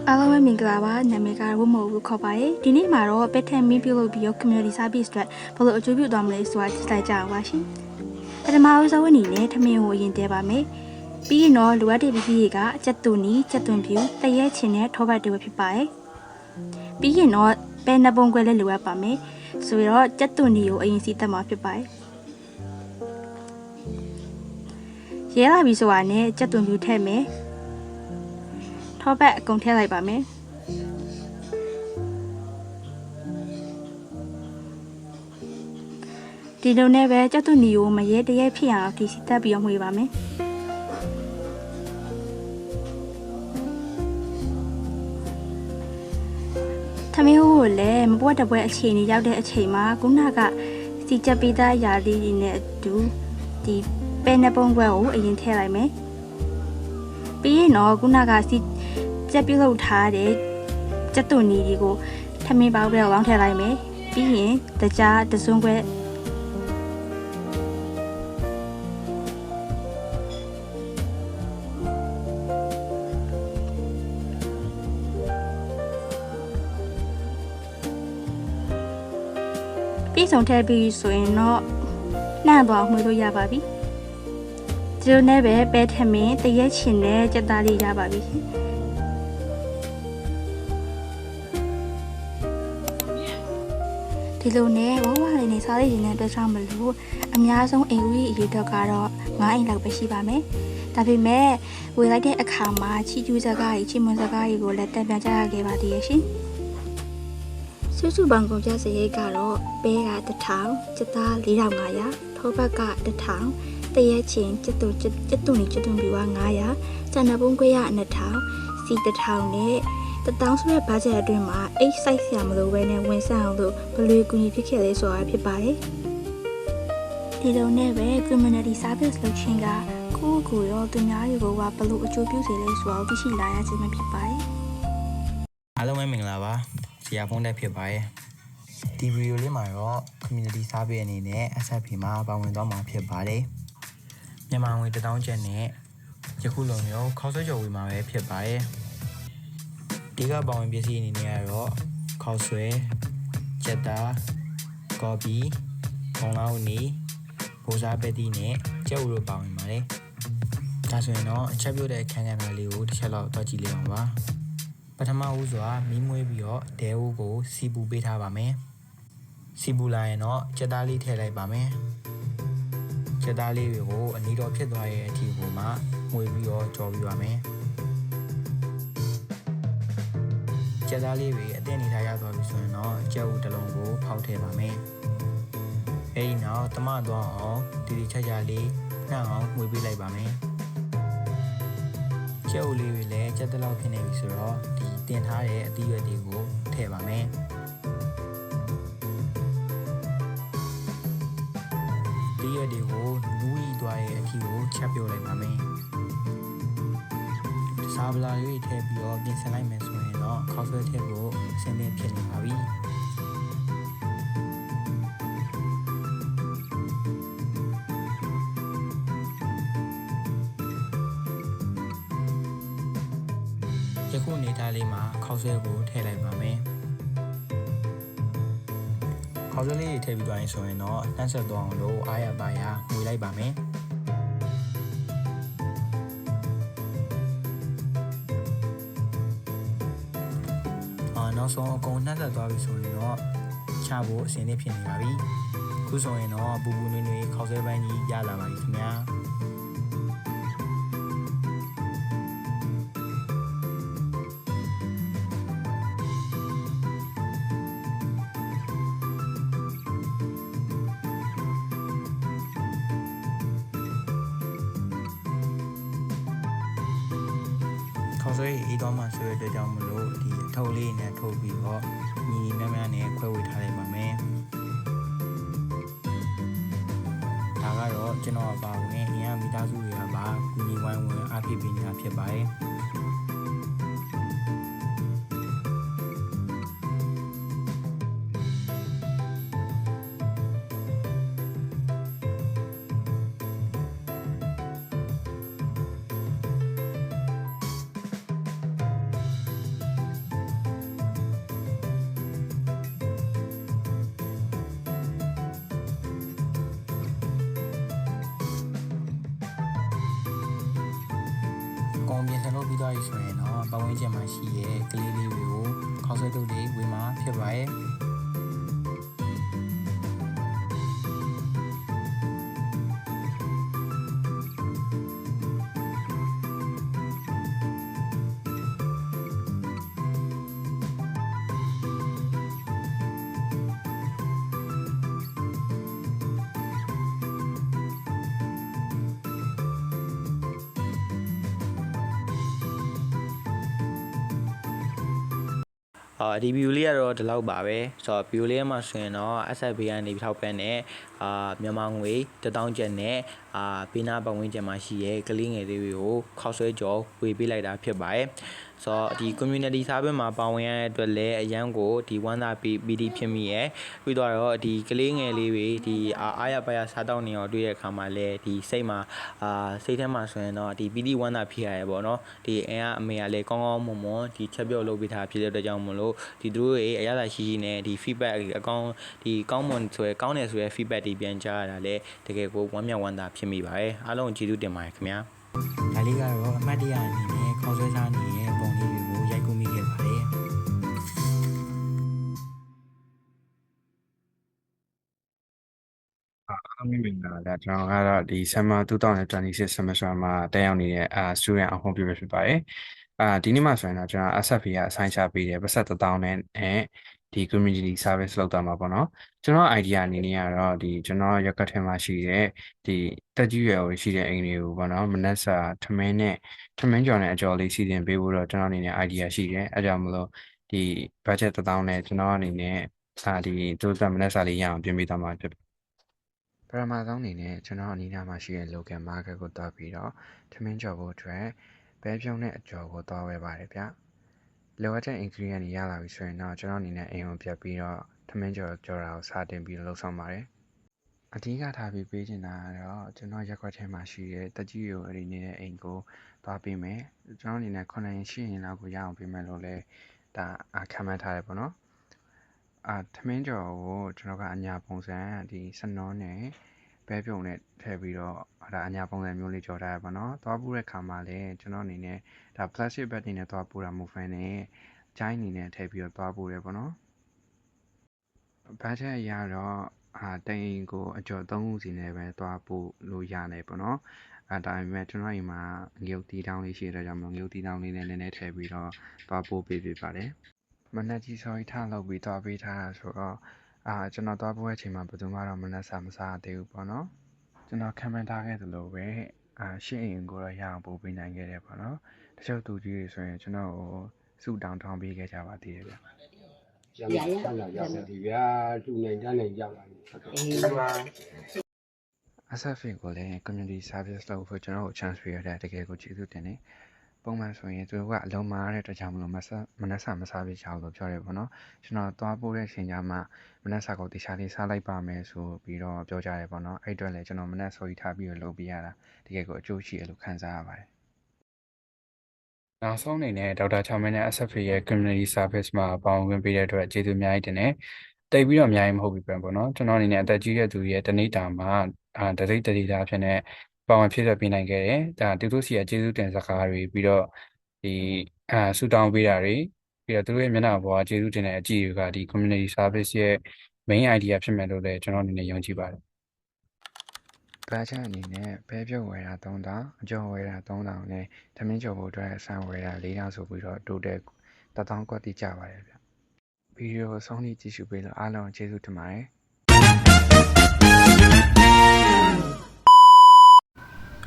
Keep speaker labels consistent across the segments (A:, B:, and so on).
A: အားလုံးပဲမင်္ဂလာပါနာမည်ကဝတ်မို့ဘူးခေါ်ပါတယ်ဒီနေ့မှာတော့ပက်ထန်မင်းပြုတ်လုပ်ပြီးတော့ community service အတွက်ဘယ်လိုအကျိုးပြုသွားမလဲဆိုတာကြည့်လိုက်ကြအောင်ပါရှင်ပထမဆုံးအနေနဲ့ထမင်းကိုရင်တဲပါမယ်ပြီးရင်တော့လိုအပ်တဲ့ပစ္စည်းတွေကကြက်သွန်နီကြက်သွန်ဖြူတရက်ချင်နဲ့ထောပတ်တွေဖြစ်ပါတယ်ပြီးရင်တော့ပဲနှစ်ပုံခွဲလည်းလိုအပ်ပါမယ်ဆိုတော့ကြက်သွန်နီကိုအရင်စီးတက်မှာဖြစ်ပါတယ်ရဲလာပြီဆိုတာနဲ့ကြက်သွန်ဖြူထည့်မယ်ထောပတ်အကုန်ထည့်လိုက်ပါမယ်ဒီလိုနဲ့ပဲကြက်သွန်နီကိုမရဲတရက်ဖြစ်အောင်ဒီစီတက်ပြီးတော့မှွေပါမယ်ထမင်းဟိုကိုလည်းမပွက်တပွဲအခြေအနေရောက်တဲ့အချိန်မှာခုနကစီချက်ပေးသားရာလေးတွေနဲ့အတူဒီပဲနှစ်ပုံခွဲကိုအရင်ထည့်လိုက်မယ်ပြီးရင်တော့ခုနကစီကြက်ပြုတ်လုပ်ထားတဲ့ကြက်သွန်နီတွေကိုထမင်းပေါက်ထဲကိုလောင်းထည့်လိုက်မယ်ပြီးရင်တကြားတစွန်းခွဲပြီးဆုံးထည့်ပြီးဆိုရင်တော့နှံ့သွားမှွေလို့ရပါပြီဒီလိုနဲ့ပဲပဲထမင်းတရက်ချင်တဲ့ကြက်သားလေးရပါပြီဒီလိုနဲ့ဝဝလေးနဲ့စားရည်နဲ့တွဲဆောင်မလို့အများဆုံးအိမ်ဦးအရေးတော့ကတော့9အိမ်လောက်ပဲရှိပါမယ်ဒါပေမဲ့ဝေလိုက်တဲ့အခါမှာချီကျူးစကားကြီးချီမွန်စကားကြီးကိုလည်းတက်ပြန်ကြရခဲ့ပါသေးရဲ့ရှင်စုစုပေါင်းကုန်ကျစရိတ်ကတော့ပဲက1000ကျက်သား4500ထောပတ်က1000တရက်ချင်းကျက်သွန်နီကျက်သွန်ပြူက900ကျန်တဲ့ပုံခွဲရ2000စီ1000နဲ့1000ဆိုတဲ့ဘတ်ဂျက်အတွင်းမှာအိတ်စိုက်ဆရာမလို့ပဲနဲ့ဝင်ဆန့်အောင်လို့ဘယ်လိုကူညီဖြစ်ခဲ့လဲဆိုတာဖြစ်ပါတယ်ဒီလိုနဲ့ပဲ community service လုပ်ခြင်းကကိုရောသူများတွေကိုကဘယ်လိုအကျိုးပြုစေလဲဆိုတာကိုသိရှိလာရခြင်းပဲဖြစ်ပါတယ်
B: အားလုံးပဲမင်္ဂလာပါဆရာဖုန်းတက်ဖြစ်ပါတယ်ဒီဗီဒီယိုလေးမှာတော့ community service အနေနဲ့ SFP မှာပါဝင်သွားမှာဖြစ်ပါတယ်မြန်မာငွေ1000ကျပ်နဲ့ယခုလုံရောခေါက်ဆွဲကြော်ဝေမှာပဲဖြစ်ပါတယ်ဒီကပါဝင်ပစ္စည်းအနေနဲ့ကတော့ခေါက်ဆွဲကြက်သားကော်ပီဘုံလောက်နီဘိုးစားပဲတီနဲ့ကြက်ဥတို့ပါဝင်ပါတယ်ဒါဆိုရင်တော့အချက်ပြုတ်တဲ့အခန်းကဏ္ဍလေးကိုတစ်ချက်လောက်တော့ကြည့်လိုက်အောင်ပါပထမဦးစွာမီးမွေးပြီးတော့ဒဲအိုးကိုစီပူပေးထားပါမယ်စီပူလာရင်တော့ကြက်သားလေးထည့်လိုက်ပါမယ်ကြက်သားလေးတွေကိုအနီးတော့ဖြစ်သွားရဲ့အထီကိုမှမွေးပြီးတော့ကြော်ပြပါမယ်ကြက်သားလေးတွေအသင့်နေထားရသွားပြီဆိုရင်တော့ကြက်ဥတစ်လုံးကိုဖောက်ထည့်ပါမယ်အဲဒီနောက်တမသွားအောင်တီတီချာချာလေးနှံ့အောင်မွေးပေးလိုက်ပါမယ်ကြက်ဥလေးတွေလည်းကြက်တလောက်ဖြစ်နေပြီဆိုတော့ဒီတင်ထားတဲ့အသီးရွက်တွေကိုထည့်ပါမယ်ဒီရွက်တွေကိုနူးရီသွားရဲ့အထီကိုချက်ပြုတ်လိုက်ပါမယ်စားပလာလေးထည့်ပြီးတော့ပြင်ဆင်လိုက်မယ်ဆိုရင်တော့ခေါက်ဆွဲထည့်ဖို့အဆင်သင့်ဖြစ်နေပါပြီယခုအနေထားလေးမှာခေါက်ဆွဲကိုထည့်လိုက်ပါမယ်ခေါက်ဆွဲလေးထည့်ပြီးသွားရင်ဆိုရင်တော့နှံ့ဆက်သွားအောင်လို့အားရပါရငွေလိုက်ပါမယ်နောက်ဆုံးအကုန်နှံ့ဆက်သွားပြီဆိုရင်တော့ချဖို့အဆင်သင့်ဖြစ်နေပါပြီခုဆိုရင်တော့ပူပူနွေ့နွေ့ခေါက်ဆွဲပိုင်းကြီးရလာပါပြီခင်ဗျာခေါက်ဆွဲအေးသွားမှဆိုတဲ့အတွက်ကြောင့်မလို့ဒီအထုပ်လေးနဲ့ထုတ်ပြီးတော့ညီညီများများနဲ့ခွဲဝေထားလိုက်ပါမယ်ဒါကတော့ကျွန်တော်အပါဝင်အရင်မိသားစုတွေကပါကူညီဝိုင်းဝင်အားပေးပေးနေတာဖြစ်ပါတယ် ပြီဆိုရင်တော့ပတ်ဝန်းကျင်မှာရှိတဲ့ကလေးလေးတွေကိုခေါက်ဆွဲတုပ်တွေဝေမှာဖြစ်ပါရဲ့ဒီ view လေးကတော့ဒီလောက်ပါပဲဆိုတော့ view လေးမှာဆိုရင်တော့ SFB ကနေထောက်ပံ့တဲ့မြန်မာငွေ1000ကျပ်နဲ့ပေးနာပတ်ဝန်းကျင်မှာရှိရဲ့ကလေးငယ်လေးတွေကိုခေါက်ဆွဲကြော်ဝေပေးလိုက်တာဖြစ်ပါတယ်ဆိုတော့ဒီ community service မှာပါဝင်ရတဲ့အတွက်လည်းအရန်ကိုဒီဝမ်းသာPD ဖြစ်မိရဲ့ပြီးတော့ဒီကလေးငယ်လေးတွေဒီအားရပါရစားတောင်းနေအောင်တွေ့ရတဲ့အခါမှာလည်းဒီစိတ်မှာစိတ်ထဲမှာဆိုရင်တော့ဒီ PD ဝမ်းသာဖြစ်ရရဲ့ပေါ့နော်ဒီအင်ကအမေကလည်းကောင်းကောင်းမွန်မွန်ဒီချက်ပြုတ်လုပ်ပေးထားဖြစ်တဲ့အတွက်ကြောင့်မလို့ဒီသူတို့ရဲ့အရသာရှိရှိနဲ့ဒီ feedback အကောင်းဒီကောင်းမွန်ဆိုရယ်ကောင်းတယ်ဆိုရယ် feedback တွေပြန်ကြားရတာလည်းတကယ်ကိုဝမ်းမြောက်ဝမ်းသာဖြစ်မိပါတယ်အားလုံးကျေးဇူးတင်ပါတယ်ခင်ဗျာဒါလေးကတော့အမှတ်တရအနေနဲ့ခေါက်ဆွဲစားနေတဲ့ပုံလေးတွေကိုရိုက်ကူးမိခဲ့ပါတယ်
C: အားမင်္ဂလာပါကျွန်တော်ကတော့ဒီ Summer 2026 semester မှာတက်ရောက်နေတဲ့student အဟောင်းပြဖြစ်ပါတယ်ဒီနေ့မှာဆိုရင်တော့ကျွန်တော် SFP ကအဆိုင်ချပေးတယ်ပတ်သက်1000နဲ့ဒီ community service လုပ်တာမှာပေါ့နော်ကျွန်တော် idea အနေနဲ့ကတော့ဒီကျွန်တော်ရက်ကွက်ထဲမှာရှိတဲ့ဒီတက်ကြီးရွယ်ကိုရှိတဲ့အိမ်တွေကိုပေါ့နော်မနက်စာထမင်းကြော်နဲ့အကြော်လေးစီစဉ်ပေးဖို့တော့ကျွန်တော်အနေနဲ့ idea ရှိတယ်အဲကြောင့်မလို့ဒီ budget 1000နဲ့ကျွန်တော်အနေနဲ့ဒီသူတို့မနက်စာလေးရအောင်ပြင်ပေးသွားမှာဖြစ်ပထမဆုံးအနေနဲ့ကျွန်တော်အနီးနားမှာရှိတဲ့ local market ကိုတွားပြီးတော့ထမင်းကြော်ဖို့အတွက်ပဲပြုံးနဲ့အကြော်ကိုတွားဝယ်ပါတယ်ဗျလိုအပ်တဲ့ ingredient တွေရလာပြီဆိုရင်တော့ကျွန်တော်အနေနဲ့အိမ်ကိုပြတ်ပြီးတော့ထမင်းကြော်တာကိုစားတင်ပြီးလှုပ်ဆောင်ပါတယ်အဓိကထားပြီးပေးချင်တာကတော့ကျွန်တော်ရက်ခွက်ထဲမှာရှိတဲ့တက်ကြီးရိုအရင်နေတဲ့အိမ်ကိုတွားပေးမယ်ကျွန်တော်အနေနဲ့9ရင်10ရင်လောက်ကိုရအောင်ပေးမယ်လို့လဲဒါခံမှန်းထားတယ်ပေါ့နော်ထမင်းကြော်ကိုကျွန်တော်ကအညာပုံစံဒီစနောနဲ့ပဲပြုံနဲ့ထည့်ပြီးတော့ဒါအညာပုံစံမျိုးလေးကြော်ထားရပါတော့သွားပူတဲ့ခါမှာလည်းကျွန်တော်အနေနဲ့ဒါ plastic bag နေနဲ့သွားပူတာမဟုတ်ဘဲနဲ့ဂျိုင်းနေနဲ့ထည့်ပြီးတော့သွားပူတယ်ပေါ့နော်ဘတ်ဂျက်အရတော့တိန်ကိုအကျော်3ခုစီနဲ့ပဲသွားပူလို့ရနေပေါ့နော်ဒါပေမဲ့ကျွန်တော်အိမ်မှာငရုတ်တီတောင်းလေးရှိတဲ့ကြောင့်ငရုတ်တီတောင်းလေးနဲ့နည်းနည်းထည့်ပြီးတော့သွားပို့ပေးပြပါတယ်မနက်ကြီးစောကြီးထားလုပ်ပြီးသွားပေးထားတာဆိုတော့ကျွန်တော်သွားပို့တဲ့အချိန်မှာဘယ်သူမှတော့မနက်စာမစားသေးဘူးပေါ့နော်ကျွန်တော်ခံမှန်းထားခဲ့သလိုပဲရှင်းအိမ်ကိုတော့ရအောင်ပို့ပေးနိုင်ခဲ့တယ်ပေါ့နော်တချို့သူကြီးတွေဆိုရင်ကျွန်တော်ကိုစုတောင်းထောင်းပေးခဲ့ကြပါသေးတယ်ဗျ
D: ရရရဒီဗျာတူနိုင်တန်းနိုင်ရောက်လာပြီ
C: SFA ကိုလည်း community service လုပ်ဖို့ကျွန်တော်ကို chance ပေးရတဲ့တကယ်ကိုကျေးဇူးတင်တယ်ပုံမှန်ဆိုရင်သူတို့ကအလုံးမားတဲ့တကြောင်မလို့မနက်စာမစားပြချအောင်လို့ပြောတယ်ပေါ့နော်ကျွန်တော်သွားပို့တဲ့အချိန်ကျမှမနက်စာကိုတခြားလေးစားလိုက်ပါမယ်ဆိုပြီးတော့ပြောကြတယ်ပေါ့နော်အဲ့အတွက်လည်းကျွန်တော်မနက်စောကြီးထားပြီးတော့လုပ်ပြရတာတကယ်ကိုအကျိုးရှိတယ်လို့ခံစားရပါတယ်နောက်ဆုံးအနေနဲ့ဒေါက်တာချောင်းမင်းနဲ့ SFA ရဲ့ community service မှာပေါင်းဝင်ပေးတဲ့အတွက်ကျေးဇူးအများကြီးတင်တယ်တိတ်ပြီးတော့အများကြီးမဟုတ်ဘူးပေါ့နော်ကျွန်တော်အနေနဲ့အသက်ကြီးတဲ့သူရဲ့တနေ့တာမှာတရိပ်တရီသားဖြစ်နေပေါဝင်ဖြစ်ရပြနိုင်ခဲ့တယ်ဒါသူတို့စီကကျေးဇူးတင်စကားတွေပြီးတော့ဒီဆူတောင်းပေးတာတွေပြီးတော့သူတို့ရဲ့မျက်နှာပေါ်ကကျေးဇူးတင်တဲ့အကြည့်တွေကဒီ community service ရဲ့ main idea ဖြစ်မယ်လို့လည်းကျွန်တော်အနေနဲ့ယုံကြည်ပါတယ်ဘတ်ဂျက်အနေနဲ့ပဲပြုတ်ဝယ်တာ3000အကျော်ဝယ်တာ3000နဲ့ထမင်းကျော်ဖို့အတွက်ဆန်ဝယ်တာ4000ဆိုပြီးတော့ total 1000ကွက်တိကျပါတယ်ဗျဗီဒီယိုအဆုံးထိကြည့်ရှုပေးလို့အားလုံးကျေးဇူးတင်ပါတယ်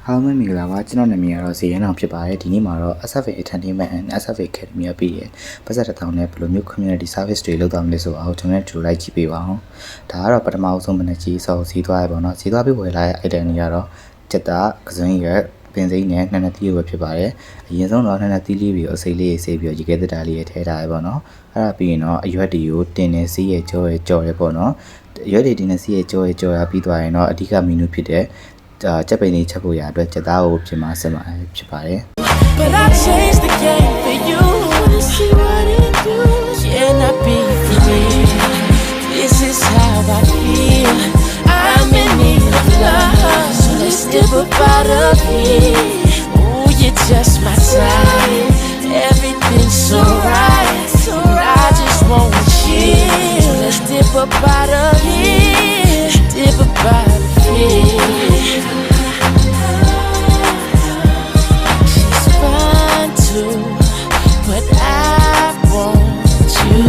E: အားလုံးမင်္ဂလာပါကျွန်တော်နာမည်ကတော့ဇေယျအောင်ဖြစ်ပါတယ်ဒီနေ့မှာတော့ SFA Entertainment and SFA Academy ပြည်ရဲ့ပတ်သက်1000နဲ့ဘယ်လိုမျိုး community service တွေလုပ်သွားမလဲဆိုအောင်ကျွန်တော်တို့လိုက်ကြည့်ပေးပါအောင်ဒါကတော့ပထမဆုံးမနက်ကြီးစောစီးသွားရပါတော့စီးသွားပြီးဝယ်လာတဲ့ item တွေကတော့စက်သားကစွန်းရက်ပင်စိမ်းနဲ့နှစ်နှစ်သီးတွေဖြစ်ပါတယ်အရင်ဆုံးတော့နှစ်နှစ်သီးလေးပြီးအစိမ်းလေးဆေးပြီးရေခဲတက်တာလေးထည့်ထားရပါတော့အဲ့ဒါပြီးရင်တော့အရွက်တွေကိုတင်နေစီးရဲ့ကြောရဲပေါ့နော်အရွက်တွေတင်နေစီးရဲ့ကြောရပြီးသွားရင်တော့အဓိကမီနူဖြစ်တဲ့ကြက်ပိန်လေးချက်ဖို့ရအတွက်ကြက်သားကိုပြင်မဆက်မှာဖြစ်ပါတယ် But I changed the game for you to see what it do Can I be free This is how I feel I'm in need of love So let's step up out of here Oh, you're just my type
F: Everything's so right, and I just want you. So let's dip up out of here, dip up out of here. She's fine too, but I want you.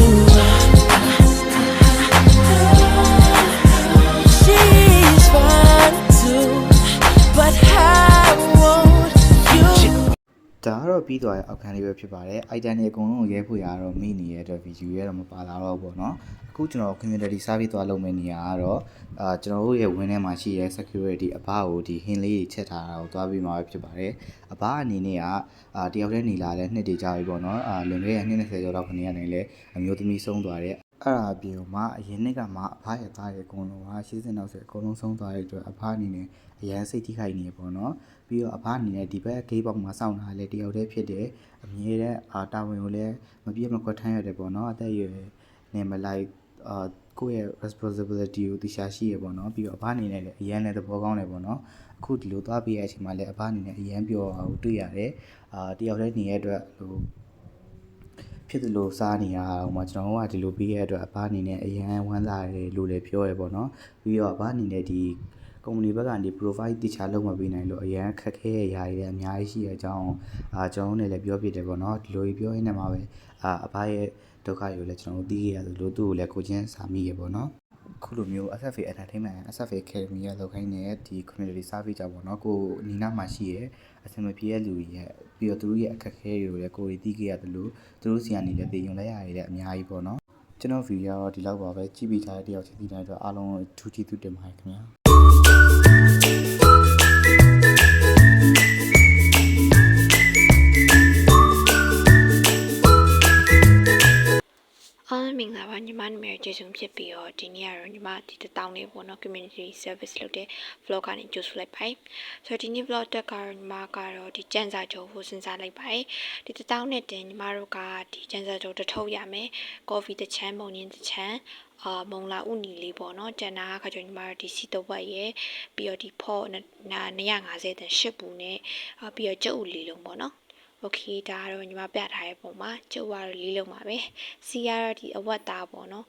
F: She's fine too, but I want you.
E: ဒါကတော့ပြီးသွားတဲ့အောက်ခံလေးပဲဖြစ်ပါတယ်။ item တွေအကုန်လုံးကိုရဲဖို့ရတော့မိနေရတဲ့ video ရဲတော့မပါလာတော့ဘူးပေါ့နော်။အခုကျွန်တော် community service သွားလုပ်မယ့်နေရာကတော့ကျွန်တော်တို့ရဲ့ win ထဲမှာရှိတဲ့ security အဘကိုဒီ hint လေးတွေချက်ထားတာကိုသွားပြီးမှပဲဖြစ်ပါတယ်။အဘအနေနဲ့ကတယောက်တည်းနေလာတဲ့နှစ်တည်ကြပြီပေါ့နော်။လွန်ခဲ့တဲ့နှစ်20ကျော်လောက်ခဏကနေလဲအမျိုးသမီးဆုံးသွားတဲ့အဲ့ဒါပြီးတော့မှအရင်နှစ်ကမှအဖရဲ့သားရဲ့အကုန်လုံးက80နောက်ဆက်အကုန်လုံးဆုံးသွားတဲ့အတွက်အဖအနေနဲ့အရန်စိတ်ထိခိုက်နေပေါ့နော်ပြီးတော့အဖအနေနဲ့ဒီဘက်ဂိတ်ဘောက်မှာစောင့်တာလည်းတယောက်တည်းဖြစ်တယ်အမြဲတမ်းတာဝန်ကိုလည်းမပြည့်မကွက်ထမ်းရတယ်ပေါ့နော်အသက်အရွယ်နဲ့မလိုက်ကိုယ့်ရဲ့ responsibility ကိုသိရှာရှိရပေါ့နော်ပြီးတော့အဖအနေနဲ့လည်းအရန်လည်းသဘောကောင်းတယ်ပေါ့နော်အခုဒီလိုသွားပြီးရတဲ့အချိန်မှာလည်းအဖအနေနဲ့အရန်ပြောတာကိုတွေ့ရတယ်တယောက်တည်းနေရတဲ့အတွက်ဟိုဖြစ်တယ်လို့စားနေရအောင်မှာကျွန်တော်တို့ကဒီလိုပြီးရတဲ့အတွက်အဖအနေနဲ့အရန်ဝမ်းသာတယ်လို့လည်းပြောရပေါ့နော်ပြီးတော့အဖအနေနဲ့ဒီကုမ္ပဏီဘက်ကနေ provide တခြားလုပ်မပေးနိုင်လို့အရန်ခက်ခဲရရည်အများကြီးရှိတဲ့အကြောင်းကျွန်တော်တို့လည်းပြောပြတယ်ပေါ့နော်ဒီလိုပြောရင်းနဲ့မှာပဲအဖရဲ့ဒုက္ခတွေကိုလည်းကျွန်တော်တို့သိခဲ့ရသလိုသူ့ကိုလည်းကိုချင်းစာမိရပေါ့နော်ခုလိုမျိုး SFA Entertainment SFA Academy ရလောက်ခိုင်းတဲ့ဒီ community service ကြောင့်ပေါ့နော်ကိုနီနာမှာရှိရဲ့အဆင်မပြေတဲ့လူတွေရဲ့ပြီးတော့သူတို့ရဲ့အခက်အခဲတွေကိုလည်းကိုယ်သိခဲ့ရသလိုသူတို့စီကနေလည်းသိယုံလိုက်ရတဲ့အများကြီးပေါ့နော်ကျွန်တော်ဗီဒီယိုကတော့ဒီလောက်ပါပဲကြည့်ပြီးသားတဲ့တယောက်ချင်းသိတဲ့အတွက်အားလုံးထူးထူးတင်ပါတယ်ခင်ဗျာ
A: မင်္ဂလာပါညီမနာမည်ကျေးဇူးဖြစ်ပြီးတော့ဒီနေ့ကတော့ညီမဒီ1000လေးပေါ့နော် community service လုပ်တဲ့ vlog ကနေကြိုဆိုလိုက်ပါတယ်ဆိုတော့ဒီနေ့ vlog တက်ကတော့ညီမကတော့ဒီကျန်းစာချုပ်ကိုစဉ်းစားလိုက်ပါတယ်ဒီ1000နဲ့တင်ညီမတို့ကဒီကျန်းစာချုပ်တစ်ထုပ်ရမယ် coffee တစ်ချမ်းပုံရင်းတစ်ချမ်းမုံလာဥနီလေးပေါ့နော်ကျန်တာခါကျညီမတို့ဒီစီတဝက်ရဲ့ပြီးတော့ဒီဖော့250တန်8ဘူးနဲ့ပြီးတော့ကျုပ်ဥလေးလုံးပေါ့နော်โอเคဒါကတော့ညီမပြထားတဲ့ပုံမှာကျုပ်ကတော့လေးလုံးပါပဲစီကတော့ဒီအဝတ်သားပေါ့နော်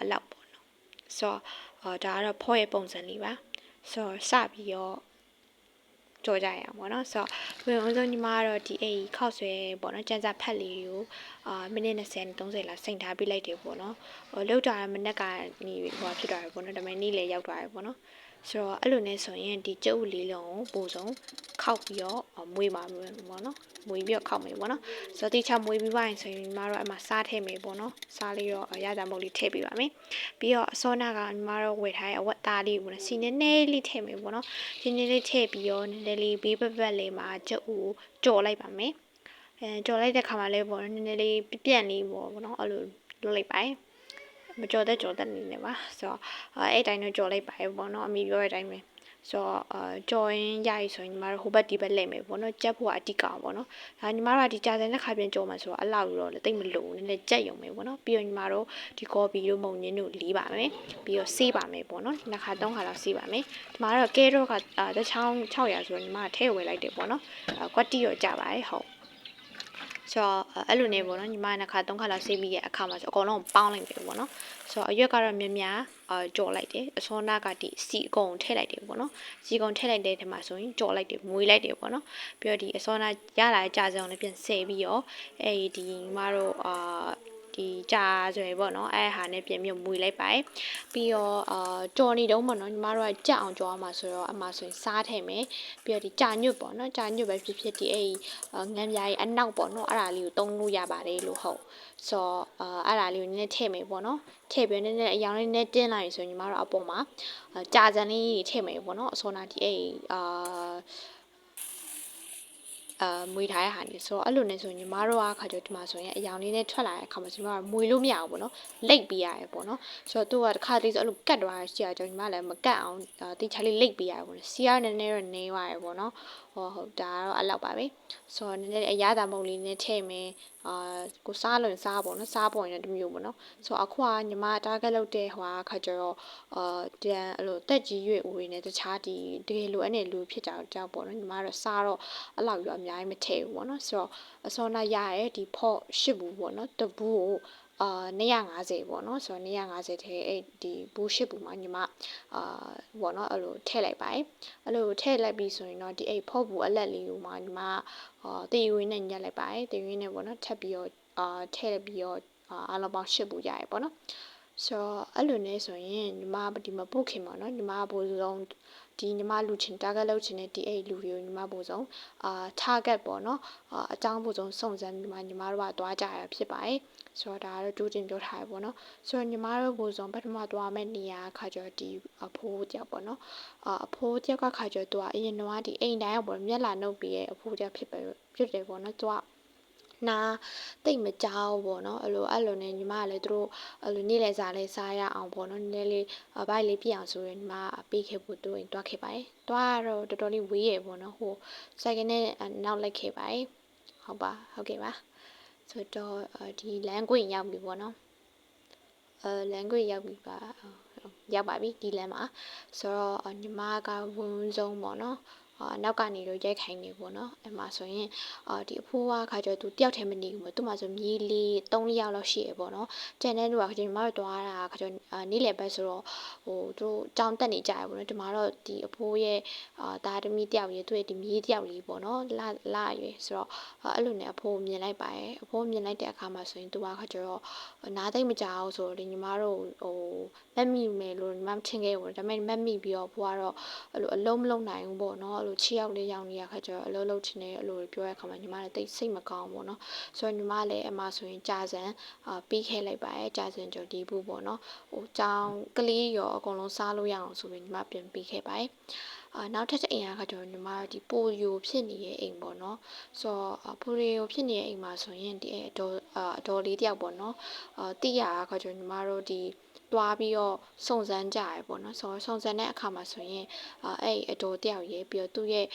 A: အလောက်ပေါ့နော်ဆိုတော့ဒါကတော့ဖော့ရဲ့ပုံစံလေးပါဆိုတော့စပြီးတော့ကြော်ကြရအောင်ပေါ့နော်ဆိုတော့ဝင်အောင်ဆုံးညီမကတော့ဒီအိခောက်ဆွဲပေါ့နော်ကျန်းစာဖက်လေးကိုမိနစ်20 30လောက်စိန်ထားပြလိုက်တယ်ပေါ့နော်လောက်တာမနက်ကနေဟိုဖြစ်သွားတယ်ပေါ့နော်ဒါပေမဲ့နေ့လေရောက်သွားတယ်ပေါ့နော်ဆိုတော့အဲ့လိုနဲ့ဆိုရင်ဒီကျုပ်လေးလုံးကိုပို့ဆုံးခောက်ပြီးတော့မွေးပါမယ်ပေါ့နော်မွေးပြီးတော့ခောက်မယ်ပေါ့နော်ဆိုတော့တိချမွေးပြီးပါရင်ဆိုရင်ညီမတို့အမှစားထည့်မယ်ပေါ့နော်စားလေးတော့ရတာမုတ်လေးထည့်ပေးပါမယ်ပြီးတော့အစောနာကညီမတို့ဝယ်ထားတဲ့အဝတ်သားလေးပေါ့နော်စီနည်းနည်းလေးထည့်မယ်ပေါ့နော်စီနည်းလေးထည့်ပြီးတော့နည်းနည်းလေးဘေးဘက်လေးမှာကျုပ်ကိုကြော်လိုက်ပါမယ်ကြော်လိုက်တဲ့ခါမှာလည်းပေါ့နော်နည်းနည်းလေးပြန့်လေးပေါ့နော်အဲ့လိုလုပ်လိုက်ပါမကြော်တဲ့နေနေပါဆိုတော့အဲ့တိုင်းတော့ကြော်လိုက်ပါပေါ့နော်အမိပြောတဲ့အတိုင်းပဲဆိုတော့ကြော်ရင်ရည်ဆိုရင်ညီမတို့ဟိုဘက်ဒီဘက်လဲမယ်ပေါ့နော်ကြက်ဖို့အတိကပေါ့နော်ဒါညီမတို့ကဒီကြာစံတဲ့ခါပြန်ကြော်မှာဆိုတော့အလောက်တော့လည်းတိတ်မလို့နည်းနည်းကြက်ရုံပဲပေါ့နော်ပြီးတော့ညီမတို့ဒီကော်ပီတို့မုံညင်းတို့လီးပါမယ်ပြီးတော့ဆေးပါမယ်ပေါ့နော်နှစ်ခါ3ခါလောက်ဆေးပါမယ်ဒီမှာတော့ကဲတော့ကတချောင်း600ဆိုတော့ညီမကထဲဝယ်လိုက်တယ်ပေါ့နော်ကွက်တီရောကြပါတယ်ဟုတ်ဆိုတော့အဲ့လိုနေပေါ့နော်ညီမနှစ်ခါ3ခါလောက်ဆေးပြီးရဲ့အခါမှာဆိုအကုန်လုံးပေါင်းလိုက်တယ်ပေါ့နော်ဆိုတော့အရွက်ကတော့များများကြော်လိုက်တယ်အစောနာကဒီစီအကုန်ထည့်လိုက်တယ်ပေါ့နော်စီအကုန်ထည့်လိုက်တဲ့ထဲမှာဆိုရင်ကြော်လိုက်တယ်မွေးလိုက်တယ်ပေါ့နော်ပြီးတော့ဒီအစောနာရလာတဲ့ကြာစံအောင်လည်းပြန်ဆဲပြီးတော့ဒီညီမတို့ဒီကြာဆိုရင်ပေါ့နော်အဲ့ဟာနဲ့ပြင်ပြီးမွေလိုက်ပါပြီးတော့ကြော်နေတော့ပေါ့နော်ညီမတို့ကကြက်အောင်ကြော်အောင်မှာဆိုတော့အမှဆိုရင်စားထည့်မယ်ပြီးတော့ဒီကြာညွတ်ပေါ့နော်ကြာညွတ်ပဲဖြစ်ဖြစ်ဒီငန်းပြားကြီးအနောက်ပေါ့နော်အဲ့ဒါလေးကိုတုံးလို့ရပါတယ်လို့ဟုတ်ဆိုတော့အဲ့ဒါလေးကိုနည်းနည်းထည့်မယ်ပေါ့နော်ထည့်ပြီးနည်းနည်းအရောင်လေးနည်းတင်းလိုက်ဆိုရင်ညီမတို့အပေါ်မှာကြာစံလေးထည့်မယ်ပေါ့နော်အစောနာဒီမွေးထားတဲ့ဟာနေဆိုတော့အဲ့လိုနဲ့ဆိုရင်ညီမတို့ကခါကျဒီမှာဆိုရင်အယောင်လေးနဲ့ထွက်လာတဲ့အခါမှာညီမတို့မွေးလို့မရဘူးပေါ့နော်လိတ်ပေးရတယ်ပေါ့နော်ဆိုတော့သူကတစ်ခါတည်းဆိုအဲ့လိုကတ်သွားရှိရကြောညီမလည်းမကတ်အောင်တိချာလေးလိတ်ပေးရတယ်ပေါ့နော်စီရနည်းနည်းတော့နေသွားရပေါ့နော်ဟုတ်ဒါကတော့အဲ့လောက်ပါပဲဆိုတော့နည်းနည်းအရသာမုံလေးနဲ့ထည့်မယ်ကိုစားလို့စားပေါ့နော်စားပေါ်ရင်တမျိုးပေါ့နော်ဆိုတော့အခုကညီမတာဂက်လုပ်တဲ့ဟိုခါကျတော့တန်အဲ့လိုတက်ကြီးရွေ့ဦးရင်းနဲ့တခြားဒီတကယ်လိုအဲ့နဲ့လူဖြစ်ကြတော့ပေါ့နော်ညီမတို့စားတော့အဲ့လောက်ရောအများ
G: များကြီးမထည့်ဘူးပေါ့နော်ဆိုတော့အစောနာရရဲ့ဒီဖော့8ဘူးပေါ့နော်တဘူးကို250ပေါ့နော်ဆိုတော့250ထဲအဲ့ဒီဘူး8ဘူးမှာညီမပေါ့နော်အဲ့လိုထည့်လိုက်ပါတယ်အဲ့လိုထည့်လိုက်ပြီးဆိုရင်တော့ဒီအဲ့ဖော့ဘူးအလက်လေးကိုမှညီမတည်ရွေးနဲ့ညက်လိုက်ပါတယ်တည်ရွေးနဲ့ပေါ့နော်ထပ်ပြီးတော့ထည့်ပြီးတော့အားလုံးပေါင်း8ဘူးရရပေါ့နော်ဆိုတော့အဲ့လိုနဲ့ဆိုရင်ညီမဒီမှာပုတ်ခင်ပါနော်ညီမဘိုးဆုံးဒီညီမလူချင်း target လုပ်ချင်တဲ့ဒီအဲ့လူတွေကိုညီမဘိုးဆုံးtarget ပေါ့နော်အကြောင်းဘိုးဆုံးစုံစမ်းပြီးမှညီမတို့ကတွားကြရဖြစ်ပါတယ်ဆိုတော့ဒါကတော့ကြိုးတင်ပြောထားရပေါ့နော်ဆိုတော့ညီမတို့ဘိုးဆုံးပထမတွားမဲ့နေရာခါကျတော့ဒီအဖိုးတယောက်ပေါ့နော်အဖိုးတယောက်ကခါကျတော့သူကအရင်တော့ဒီအိမ်တိုင်းပေါ့မျက်လာနှုတ်ပြီးရဲ့အဖိုးတယောက်ဖြစ်တယ်ပေါ့နော်သူကနာတိတ်မကြောက်ပေါ့နော်အဲ့လိုနဲ့ညီမကလည်းသူတို့အဲ့လိုနေ့လည်စာလေးစားရအောင်ပေါ့နော်နည်းနည်းလေးဘိုက်လေးပြအောင်ဆိုရင်ညီမပေးခဲ့ဖို့သူရင်တွားခဲ့ပါတယ်တွားတော့တော်တော်လေးဝေးရပေါ့နော်ဟိုစိုက်ကနဲ့နောက်လိုက်ခဲ့ပါတယ်ဟုတ်ကဲ့ပါဆိုတော့ဒီလမ်းကွင်းရောက်ပြီပေါ့နော်လမ်းကွင်းရောက်ပြီပါရောက်ပါပြီဒီလမ်းမှာဆိုတော့ညီမကဝန်းဆုံးပေါ့နော်နောက်ကနေတော့ရိုက်ခိုင်းနေပေါ့နော်အဲ့မှာဆိုရင်ဒီအဖိုးကခါကျတော့သူတယောက်တည်းမနေဘူးပေါ့သူ့မှာဆိုမြေးလေး3-4ယောက်လောက်ရှိရပေါ့နော်ကျန်တဲ့လူကခါကျညီမတို့တွားတာခါကျနေ့လည်ဘက်ဆိုတော့ဟိုသူကြောင်းတက်နေကြရပေါ့နော်ဒီမှာတော့ဒီအဖိုးရဲ့သားသမီးတယောက်ရဲ့သူ့ရဲ့ဒီမြေးတယောက်လေးပေါ့နော်လာရွယ်ဆိုတော့အဲ့လိုနဲ့အဖိုးမြင်လိုက်ပါတယ်အဖိုးမြင်လိုက်တဲ့အခါမှာဆိုရင်သူကခါကျတော့နားသိမ့်မကြောက်ဆိုတော့ဒီညီမတို့ဟိုလက်မိမယ်လို့ညီမထင်ခဲ့ပေါ့ဒါပေမဲ့မက်မိပြီးတော့ဘိုးကတော့အဲ့လိုအလုံးမလုံးနိုင်ဘူးပေါ့နော်အဲ့လို6ယောက်4ယောက်နေရခါကျတော့အလုံးလုံးချင်တယ်အဲ့လိုပြောရခါမှာညီမလည်းတိတ်စိတ်မကောင်းပေါ့နော်ဆိုတော့ညီမလည်းအမဆိုရင်ကြာစံပြီးခဲ့လိုက်ပါတယ်ကြာစံကြော်ဒီဘူးပေါ့နော်ဟိုကြောင်ကလေးရောအကုန်လုံးစားလို့ရအောင်ဆိုပြီးညီမပြန်ပြီးခဲ့ပါတယ်နောက်ထပ်အိမ်ကကျတော့ညီမဒီပိုယိုဖြစ်နေတဲ့အိမ်ပေါ့နော်ဆိုတော့ပိုယိုဖြစ်နေတဲ့အိမ်မှာဆိုရင်ဒီအတော်လေးတယောက်ပေါ့နော်တိရကကျတော့ညီမတို့ဒီတွားပြီးတော့စုံစမ်းကြရပေါ့နော်ဆိုတော့စုံစမ်းတဲ့အခါမှာဆိုရင်အဲ့အတော်တယောက်ရေးပြီးတော့သူ့ရဲ့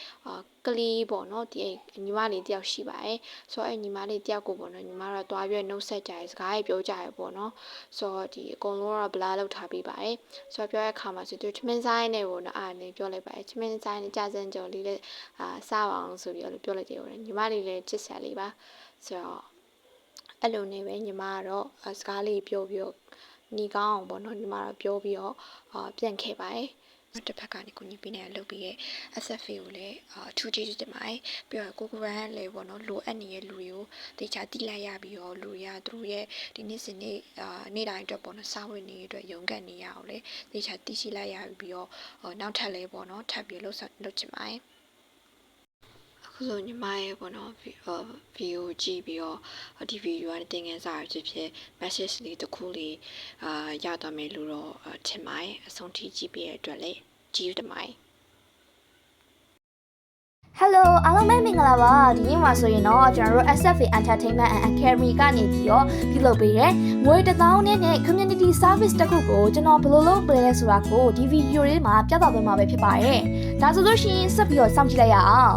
G: ကလေးပေါ့နော်ဒီညီမလေးတယောက်ရှိပါတယ်ဆိုတော့အဲ့ညီမလေးတယောက်ကိုပေါ့နော်ညီမတို့တွားပြီးနှုတ်ဆက်ကြရစကားတွေပြောကြရပေါ့နော်ဆိုတော့ဒီအကုန်လုံးတော့ဘလာလောက်ထားပြီးပါတယ်ဆိုတော့ပြောတဲ့အခါမှာဆိုသူချမင်းဆိုင်နဲ့ပေါ့နော်အားနေပြောလိုက်ပါတယ်ချမင်းဆိုင်နဲ့ကြာစံကြော်လေးလည်းစားပါအောင်ဆိုပြီးတော့ပြောလိုက်တယ်ပေါ့ညီမလေးလည်းချစ်ဆက်လေးပါဆိုတော့အဲ့လိုနေပဲညီမကတော့စကားလေးပြောပြီးတော့ညီကောင်းအောင်ပေါ့နော်ညီမတို့ပြောပြီးတော့ပြန်ခဲ့ပါတယ်တစ်ဖက်ကနေကိုညီပေးနေလုပ်ပြီးရဲ့ SFA ကိုလည်းအထူးကျေးဇူးတင်ပါတယ်ပြီးတော့ကိုရန်လည်းပေါ့နော်လိုအပ်နေတဲ့လူတွေကိုတေချာတိလိုက်ရပြီးတော့လူရသူတို့ရဲ့ဒီနေ့စဉ်နေ့တိုင်းအတွက်ပေါ့နော်စာဝင်နေအတွက်ရုန်းကန်နေရအောင်လေတေချာတိရှိလိုက်ရပြီးတော့နောက်ထပ်လည်းပေါ့နော်ထပ်ပြီးလုပ်ချင်ပါတယ်အခုဆိုညီမရဲ့ပေါ့နော်ဗီဒီယိုကြည့်ပြီးတော့ဒီဗီဒီယိုကတင်ငန်းစာဖြစ် message လေးတစ်ခုလေးရသွားမယ်လို့တော့ထင်ပါတယ်အဆုံးထိကြည့်ပြီးရတဲ့အတွက်လည်းကြည့်ရတင်ပါတယ်
H: Hello အားလုံးပဲမင်္ဂလာပါဒီနေ့မှာဆိုရင်တော့ကျွန်တော်တို့ SFA Entertainment and Academy ကနေပြီးတော့ပြုလုပ်ပေးတဲ့ငွေ1000နဲ့ community service တစ်ခုကိုကျွန်တော်ဘယ်လိုလုပ်ပေးလဲဆိုတာကိုဒီဗီဒီယိုလေးမှာပြသပေးမှာပဲဖြစ်ပါတယ်ဒါဆိုလို့ရှိရင်ဆက်ပြီးတော့စောင့်ကြည့်လိုက်ရအောင်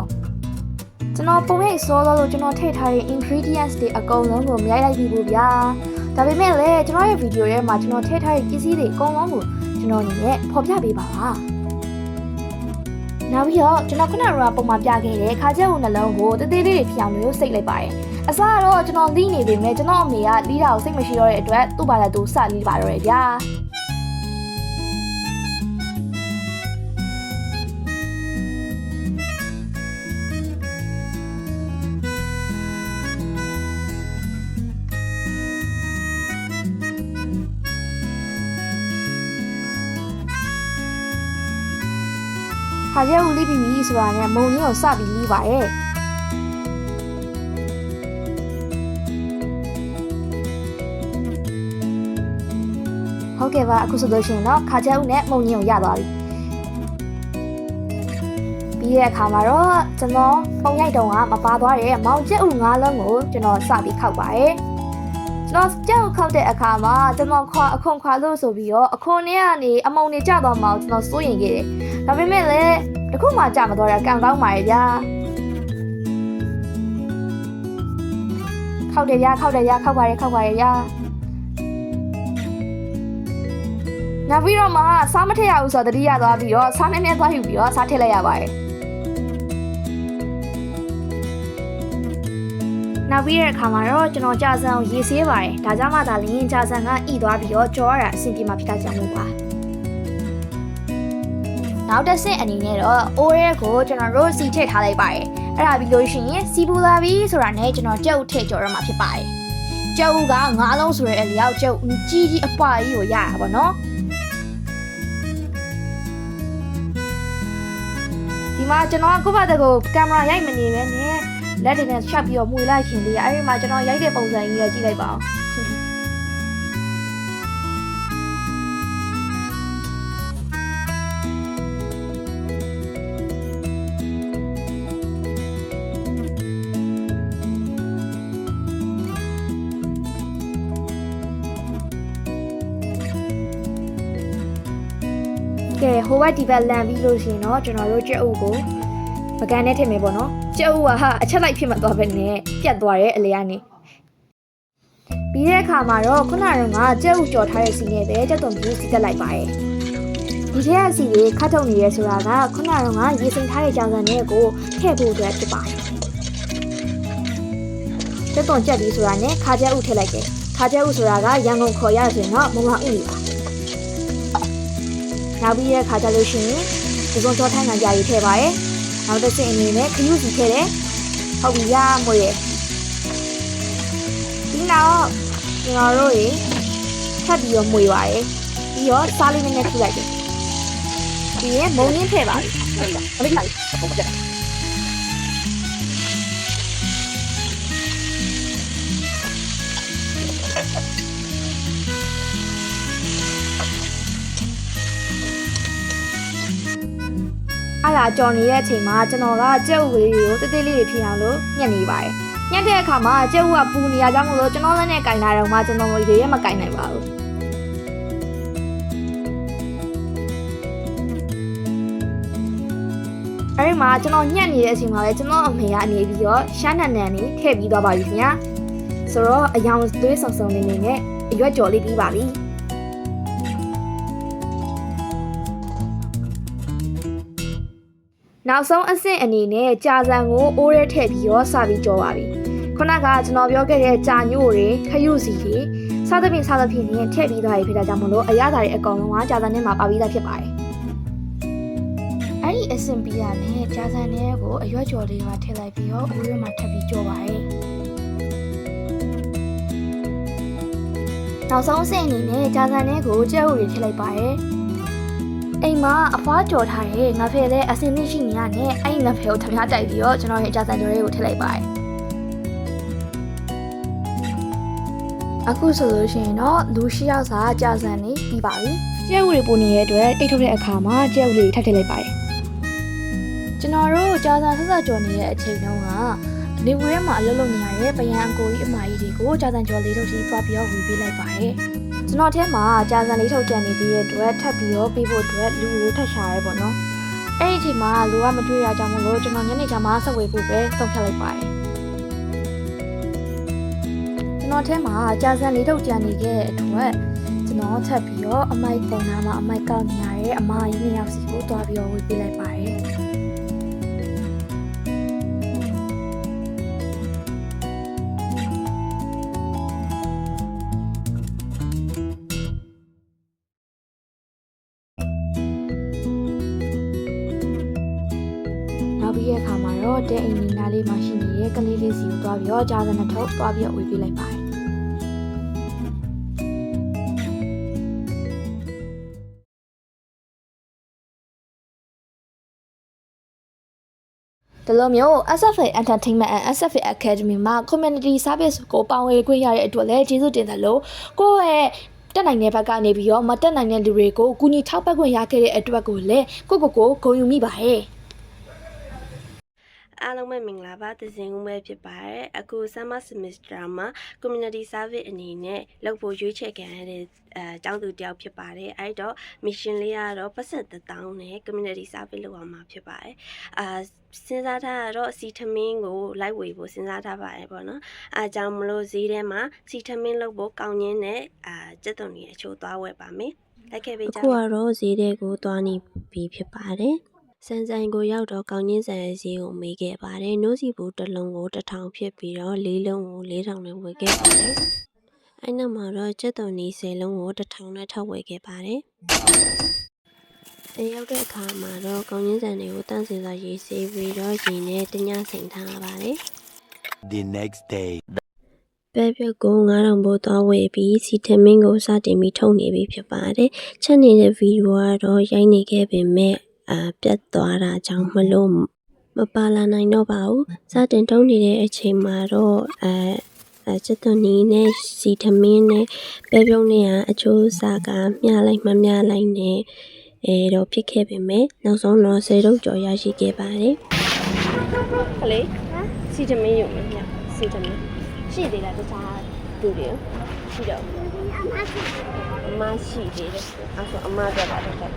H: ကျွန်တော်ပုံရိပ်စောလို့ကျွန်တော်ထည့်ထားတဲ့ ingredients တွေအကုန်လုံးကိုမရိုက်လိုက်ပြီဘူးဗျာဒါပေမဲ့လည်းကျွန်တော်ရဲ့ဗီဒီယိုထဲမှာကျွန်တော်ထည့်ထားတဲ့ပစ္စည်းတွေအကုန်လုံးကိုကျွန်တော်အနေနဲ့ဖော်ပြပေးပါပါနောက်ပြီးတော့ကျွန်တော်ခုနကပုံမှာပြခဲ့တဲ့ခါကျက်ဦးနှလုံးကိုတေးသေးလေးတွေဖြောင်းလို့စိတ်လိုက်ပါတယ်အစကတော့ကျွန်တော်လီးနေပေမဲ့ကျွန်တော်အမေကလီးတာကိုစိတ်မရှိတော့တဲ့အတွက်သူ့ဘာသာသူစလီးပါတော့တယ်ဗျာခါကျက်ဦးလီးပြီးပြီဆိုတာနဲ့မုံကြီးကိုစပြီးလီးပါရဲ့ဟုတ်ကဲ့ပါအခုဆိုလို့ရှိရင်တော့ခါကျက်ဦးနဲ့မုံကြီးကိုရသွားပြီပြီးတဲ့အခါမှာတော့ကျွန်တော်ပုံရိုက်တုံးကမပါသွားတဲ့မောင်ကျက်ဦး၅လုံးကိုကျွန်တော်စပြီးခောက်ပါရဲ့ကျွန်တော်ကျက်ဦးခောက်တဲ့အခါမှာကျွန်တော်အခွန်ခွာလို့ဆိုပြီးတော့အခွန်ထဲကနေအမုံတွေကျသွားမှကျွန်တော်စိုးရင်ခဲ့တယ်ဒါပေမဲ့လည်းတခုမှကြာမတော့တာကံကောင်းပါရဲ့ဗျာခောက်တယ်ဗျာခောက်ပါရဲ့ဗျာနောက်ပြီးတော့မှစားမထည့်ရဘူးဆိုတော့တတိယသွားပြီးတော့စားနည်းနည်းသွားယူပြီးတော့စားထည့်လိုက်ရပါတယ် နောက်ပြီးတဲ့အခါမှာတော့ကျွန်တော်ကြာစံကိုရေးဆေးပါတယ်ဒါကြောင့်မှဒါလင်းကြာစံကဣသွားပြီးတော့ကြောရတာအဆင်ပြေမှာဖြစ်တာကြောင့်လို့ပါနောက်တစ်ဆင့်အနေနဲ့တော့အိုးရဲကိုကျွန်တော်တို့စီထည့်ထားလိုက်ပါတယ်အဲ့ဒါပြီးလို့ရှိရင်စီပူလာပြီဆိုတာနဲ့ကျွန်တော်ကြက်ဥထည့်ကြောရမှာဖြစ်ပါတယ်ကြက်ဥက9လုံးဆိုတဲ့အလျောက်ကြက်ဥကြီးကြီးအပွားကြီးကိုရတာပေါ့နော်ဒီမှာကျွန်တော်ကိုယ့်ဘာတကူကင်မရာရိုက်မနေပဲနဲ့လက်တွေနဲ့ချက်ပြီးတော့မှွေလိုက်ခင်လေးအဲ့ဒီမှာကျွန်တော်ရိုက်တဲ့ပုံစံကြီးရကြည့်လိုက်ပါဦးကဲဟိုဘက်ဒီဘက်လန်ပြီးလို့ရှိရင်တော့ကျွန်တော်တို့ကြက်ဥကိုပကံနဲ့ထည့်မယ်ပေါ့နော်ကြက်ဥကအချက်လိုက်ဖြစ်မှသွားပဲနဲ့ပြတ်သွားတဲ့အလေကနေပြီးတဲ့အခါမှာတော့ခုနကတော့ကြက်ဥကြော်ထားတဲ့စီနဲ့ပဲကြက်သွန်ပြူးစီတက်လိုက်ပါတယ်ဒီထဲကစီတွေခတ်ထုတ်နေရဲဆိုတာကခုနကတော့ရေစိမ်ထားတဲ့ကြောင်စံနဲ့ကိုထည့်ဖို့အတွက်ဖြစ်ပါတယ်ကြက်သွန်ကြက်ပြီးဆိုတာနဲ့ခါကြက်ဥထည့်လိုက်တယ်ခါကြက်ဥဆိုတာကရန်ကုန်ခေါ်ရဆိုရင်တော့မမဥနေပါနောက်ပြီးတဲ့ခါကြလို့ရှိရင်ဒီကုန်းကြောထိုင်းငံကြာရေးထည့်ပါရယ်နောက်တစ်ဆင့်အနေနဲ့ခရုစီထည့်တယ်ဟုတ်ပြီရမွေးရယ်ဒီနောက်ကျွန်တော်တို့ရေထပ်ပြီးတော့မွေးပါရယ်ပြီးတော့စားလေးနဲ့ထည့်လိုက်တယ်ပြီးရင်မုံရင်းထည့်ပါပြီဟုတ်ပါအမေခိုင်ပုံပြအဲ့ဒါကြော်နေတဲ့အချိန်မှာကျွန်တော်ကကြက်ဥကလေးတွေကိုတိတ်တိတ်လေးဖြစ်အောင်လို့ညှက်နေပါတယ်ညှက်တဲ့အခါမှာကြက်ဥကပူနေရကြောင်းလို့ကျွန်တော်လည်းနဲ့ကင်လာတော့မှကျွန်တော်ရေရဲမကင်နိုင်ပါဘူးအဲ့ဒီမှာကျွန်တော်ညှက်နေတဲ့အချိန်မှာပဲကျွန်တော်အမေကနေပြီးတော့ရှမ်းနန်နန်လေးထည့်ပြီးသွားပါပြီခင်ဗျာဆိုတော့အယောင်သွေးဆုံဆုံနေနဲ့အရွက်ကြော်လေးပြီးပါပြီနောက်ဆုံးအဆင့်အနေနဲ့ကြာစံကိုအိုးရဲထည့်ပြီးတော့စပြီးကြောပါပြီခုနကကျွန်တော်ပြောခဲ့တဲ့ကြာညို့တွေခရုစီတွေစသဖြင့်နဲ့ထည့်ပြီးသွားပြီဖြစ်တာကြောင့်မလို့အရသာတွေအကောင်လုံးကကြာစံထဲမှာပါပြီးသားဖြစ်ပါတယ်အဲ့ဒီအဆင့်ပြီးရနဲ့ကြာစံထဲကိုအရွက်ကြော်လေးပါထည့်လိုက်ပြီးတော့အိုးရဲမှာထပ်ပြီးကြောပါတယ်နောက်ဆုံးအဆင့်အနေနဲ့ကြာစံထဲကိုကြက်ဥတွေထည့်လိုက်ပါတယ်အိမ်မှာအဖွားကြော်ထားတဲ့ငါဖဲလဲအစင်းသိရှိနေရနဲ့အဲ့ဒီငါဖဲကိုထမတိုက်ပြီးတော့ကျွန်တော်ရဲ့အကြစံကြော်လေးကိုထည့်လိုက်ပါတယ်အခုဆိုလို့ရှိရင်တော့လူရှိယောက်စာအကြစံနေပြီးပါပြီကြက်ဥတွေပို့နေတဲ့အတွက်တိတ်ထုတ်တဲ့အခါမှာကြက်ဥလေးထပ်ထည့်လိုက်ပါတယ်ကျွန်တော်တို့အကြစံဆက်ဆက်ကြော်နေတဲ့အချိန်တုန်းကနေဝဲမှာအလုပ်လုပ်နေရတဲ့ပယံအကိုကြီးအမကြီးတွေကိုအကြစံကြော်လေးထုတ်ပြီးသွားပြီးတော့ဝေပေးလိုက်ပါတယ်ကျွန်တော်ထဲမှာကြာစံလေးထုတ်ကြံနေပြီးတဲ့အတွက်ထပ်ပြီးတော့ပေးဖို့အတွက်လူကိုထပ်ရှာရဲပေါ့နော်အဲ့ဒီအချိန်မှာလူကမတွေ့ရကြဘူးလို့ကျွန်တော်ညနေချာမှဆက်ဝေဖို့ပဲသုံးဖြတ်လိုက်ပါတယ်ကျွန်တော်ထဲမှာကြာစံလေးထုတ်ကြံနေခဲ့တဲ့အတွက်ကျွန်တော်ထပ်ပြီးတော့အမိုက်ပုံနာမှာအမိုက်ကောက်နေရတဲ့အမကြီးနှစ်ယောက်စီကိုတွားပြီးတော့ဝေပေးလိုက်ပါတယ်ပြီးရဲ့အခါမှာတော့တဲအိမ်နီနားလေးမှာရှိနေတဲ့ကလေးလေးစီကိုတွားပြီးတော့ကြာစံနဲ့ထုတ်တွားပြီးတော့ဝေပေးလိုက်ပါတယ်ဒီလိုမျိုး SFA Entertainment and SFA Academy မှာ Community Service ကိုပါဝင်ခွင့်ရတဲ့အတွက်လည်းကျေးဇူးတင်တယ်လို့ကိုယ့်ရဲ့တက်နိုင်တဲ့ဘက်ကနေပြီးတော့မတက်နိုင်တဲ့လူတွေကိုကူညီထောက်ပံ့ခွင့်ရခဲ့တဲ့အတွက်ကိုလည်းကိုဂုဏ်ယူမိပါတယ်
I: အားလုံးပဲမင်္ဂလာပါသဇင်ဦးပဲဖြစ်ပါတယ်အခု summer semester မှာ community service အနေနဲ့လုပ်ဖို့ရွေးချယ်ခံရတဲ့ကျောင်းသူတယောက်ဖြစ်ပါတယ်အဲ့တော့ mission လေးကတော့ပတ်သက်1000နဲ့ community service လုပ်အောင်မှာဖြစ်ပါတယ်စဉ်းစားထားတော့စီထမင်းကိုလိုက်ဝေဖို့စဉ်းစားထားပါတယ်ပေါ့နော်အားကြောင့်မလို့ဈေးထဲမှာစီထမင်းလုပ်ဖို့ကောင်းရင်းနဲ့စက်သွန်ကြီးအချို့သွားဝယ်ပါမယ်လိုက်ခဲ့ပေးကြအခုကတော့ဈေးထဲကိုသွားနေပြီဖြစ်ပါတယ် စံဆိုင်ကိုရောက်တော့ကောင်းချင်းဆန်ရဲ့ဈေးကိုမေးခဲ့ပါတယ်။နို့စီဘူးတစ်လုံးကို1000ဖြစ်ပြီးတော့၄လုံးကို4000နဲ့ဝယ်ခဲ့ပါတယ်။အဲ့နောက်မှာတော့ကျက်သွန်နီ10လုံးကို1000နဲ့ထပ်ဝယ်ခဲ့ပါတယ်။အဲရောက်တဲ့အခါမှာတော့ကောင်းချင်းဆန်တွေကိုတန့်စင်စွာရေးဆေးပြီးတော့ရေနဲ့တညစိန်ထားရပါတယ်။
J: The next day.
I: ပဲပြုတ်ကို9000ဘိုးသွားဝယ်ပြီးစီထမင်းကိုစတင်ပြီးထုတ်နေပြီဖြစ်ပါတယ်။ချက်နေတဲ့ဗီဒီယိုကတော့ရိုက်နေခဲ့ပေမဲ့ပြတ်သွားတာကြောင့်မလို့မပါလာနိုင်တော့ပါဘူး။စတင်ထုတ်နေတဲ့အချိန်မှာတော့ကျက်သွန်နီနဲ့စီထမင်းနဲ့ပဲပြုတ်နဲ့အချိုးစားကမျှလိုက်မမျှလိုက်နဲ့တော့ဖြစ်ခဲ့ပေမဲ့နောက်ဆုံးတော့10တုပ်ကျော်ရရှိခဲ့ပါတယ်။ဟလေစီထမင်းရုံနဲ့ညစီထမင်းရှိသေးလားတခြားလူတွေရှိတော့အမရှိသေးတယ်အဲ့ဆိုအမပြတာတော့တယ်